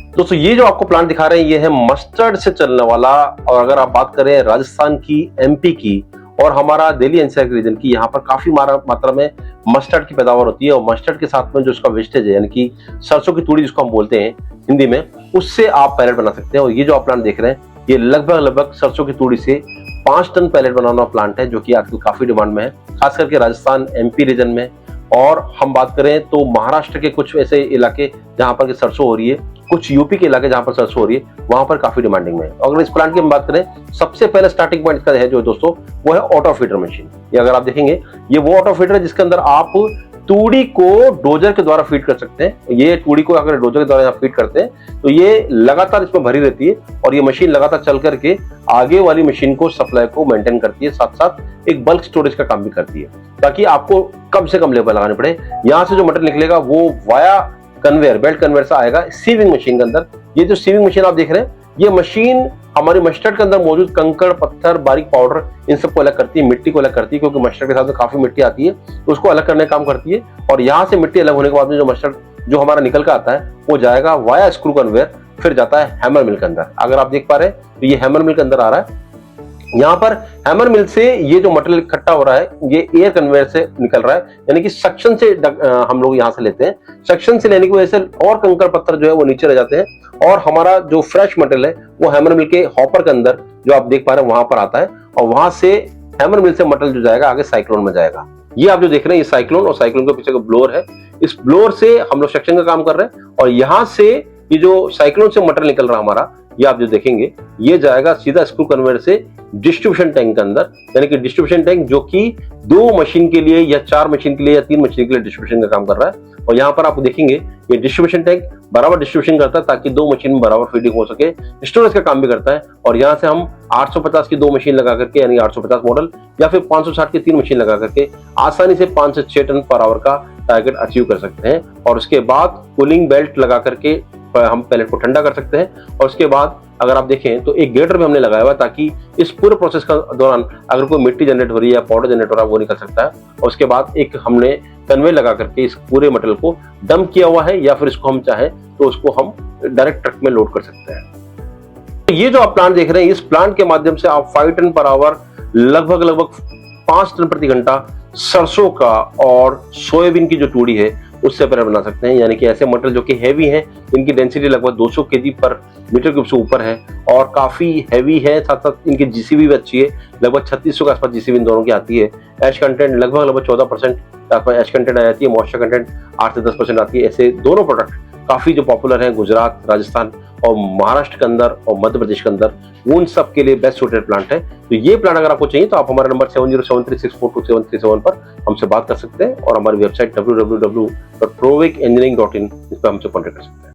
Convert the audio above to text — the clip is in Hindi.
दोस्तों ये जो आपको प्लांट दिखा रहे हैं ये है मस्टर्ड से चलने वाला। और अगर आप बात करें राजस्थान की, एमपी की और हमारा दिल्ली एनसीआर रीजन की, यहाँ पर काफी मात्रा में मस्टर्ड की पैदावार होती है। और मस्टर्ड के साथ में जो उसका वेस्टेज है, यानी कि सरसों की तूड़ी जिसको हम बोलते हैं हिंदी में, उससे आप पैलेट बना सकते हैं। और ये जो आप प्लांट देख रहे हैं ये लगभग सरसों की तूड़ी से 5 टन पैलेट बनाना प्लांट है, जो कि आजकल काफी डिमांड में है, खास करके राजस्थान, एमपी रीजन में। और हम बात करें तो महाराष्ट्र के कुछ ऐसे इलाके जहां पर सरसों हो रही है, कुछ यूपी के इलाके जहां पर सरसों हो रही है, वहां पर काफी डिमांडिंग में है। अगर इस प्लांट की हम बात करें, सबसे पहले स्टार्टिंग पॉइंट इसका है जो दोस्तों, वो है ऑटो फीडर मशीन। ये अगर आप देखेंगे, ये वो ऑटो फीडर है जिसके अंदर आप तूड़ी को डोजर के द्वारा फीड कर सकते हैं। ये तूड़ी को अगर डोजर के द्वारा फीड करते हैं तो ये लगातार इसमें भरी रहती है और ये मशीन लगातार चल करके आगे वाली मशीन को, सप्लाई को मेंटेन करती है, साथ साथ एक बल्क स्टोरेज का काम भी करती है, ताकि आपको कम से कम लेबर लगाने पड़े। यहाँ से जो मटेरियल निकलेगा वो वाया कन्वेयर, बेल्ट कन्वेयर से आएगा सीविंग मशीन के अंदर। ये जो सीविंग मशीन आप देख रहे हैं, ये मशीन हमारी मस्टर्ड के अंदर मौजूद कंकड़, पत्थर, बारीक पाउडर, इन सबको अलग करती है, मिट्टी को अलग करती है, क्योंकि मस्टर्ड के साथ में काफी मिट्टी आती है, तो उसको अलग करने का काम करती है। और यहाँ से मिट्टी अलग होने के बाद में जो मस्टर्ड जो हमारा निकल कर आता है वो जाएगा वाया स्क्रू कन्वेयर, फिर जाता है हैमर मिल के अंदर। अगर आप देख पा रहे हैं तो ये हैमर मिल के अंदर आ रहा है। यहाँ पर हैमर मिल से ये जो मटेरियल इकट्ठा हो रहा है ये एयर कन्वेयर से निकल रहा है, यानी कि सक्शन से हम लोग यहाँ से लेते हैं। सक्शन से लेने की वजह से और कंकड़ पत्थर जो है वो नीचे रह जाते हैं और हमारा जो फ्रेश मटेरियल है वो हैमर मिल के हॉपर के अंदर जो आप देख पा रहे हैं वहां पर आता है। और वहां से हैमर मिल से मटेरियल जो जाएगा आगे साइक्लोन में जाएगा। ये आप जो देख रहे हैं ये साइक्लोन, और साइक्लोन के पीछे ब्लोअर है। इस ब्लोअर से हम लोग सक्शन का काम कर रहे हैं और यहाँ से ये जो साइक्लोन से मटेरियल निकल रहा है हमारा, ये आप जो देखेंगे ये जाएगा सीधा स्क्रू कन्वेयर से डिस्ट्रीब्यूशन टैंक के अंदर, यानी कि डिस्ट्रीब्यूशन टैंक जो कि 2 मशीन के लिए या 4 मशीन के लिए या 3 मशीन के लिए डिस्ट्रीब्यूशन का काम कर रहा है। और यहाँ पर आप देखेंगे ये डिस्ट्रीब्यूशन टैंक बराबर डिस्ट्रीब्यूशन करता है ताकि 2 मशीन में बराबर फीडिंग हो सके। स्टोरेज का काम भी करता है। और यहाँ से हम 850 की 2 मशीन लगा करके, यानी 850 मॉडल, या फिर 560 की 3 मशीन लगा करके आसानी से 5 से 6 टन पर आवर का टारगेट अचीव कर सकते हैं। और उसके बाद कूलिंग बेल्ट लगा करके हम पैलेट को ठंडा कर सकते हैं। और उसके बाद अगर आप देखें तो एक ग्रेटर भी हमने लगाया हुआ ताकि इस पूरे प्रोसेस का दौरान अगर कोई मिट्टी जनरेट हो रही है या पाउडर जनरेट हो रहा है वो निकल सकता है। और उसके बाद एक हमने कन्वे लगा करके इस पूरे मटेरियल को डंप किया हुआ है, या फिर इसको हम चाहें तो उसको हम डायरेक्ट ट्रक में लोड कर सकते हैं। ये जो आप प्लांट देख रहे हैं, इस प्लांट के माध्यम से आप 5 टन पर आवर लगभग 5 टन प्रति घंटा सरसों का और सोयाबीन की जो तूड़ी है उससे पैलेट बना सकते हैं। यानी कि ऐसे मटेरियल जो कि हैवी हैं, इनकी डेंसिटी लगभग 200 केजी पर मीटर क्यूब से ऊपर है और काफी हैवी है, साथ साथ इनकी जीसीबी भी अच्छी है, लगभग 3600 के आसपास जीसीबी इन दोनों की आती है। एश कंटेंट लगभग 14% के आसपास एश कंटेंट आ जाती है, मॉइस्चर कंटेंट 8 से 10% आती है। ऐसे दोनों प्रोडक्ट काफी जो पॉपुलर है गुजरात, राजस्थान और महाराष्ट्र के अंदर और मध्य प्रदेश के अंदर, उन सब के लिए बेस्ट सूटेड प्लांट है। तो ये प्लांट अगर आपको चाहिए तो आप हमारा नंबर 7073642737 पर हमसे बात कर सकते हैं और हमारी वेबसाइट www.provicengineering.in इस पर हमसे कॉन्टेक्ट कर सकते हैं।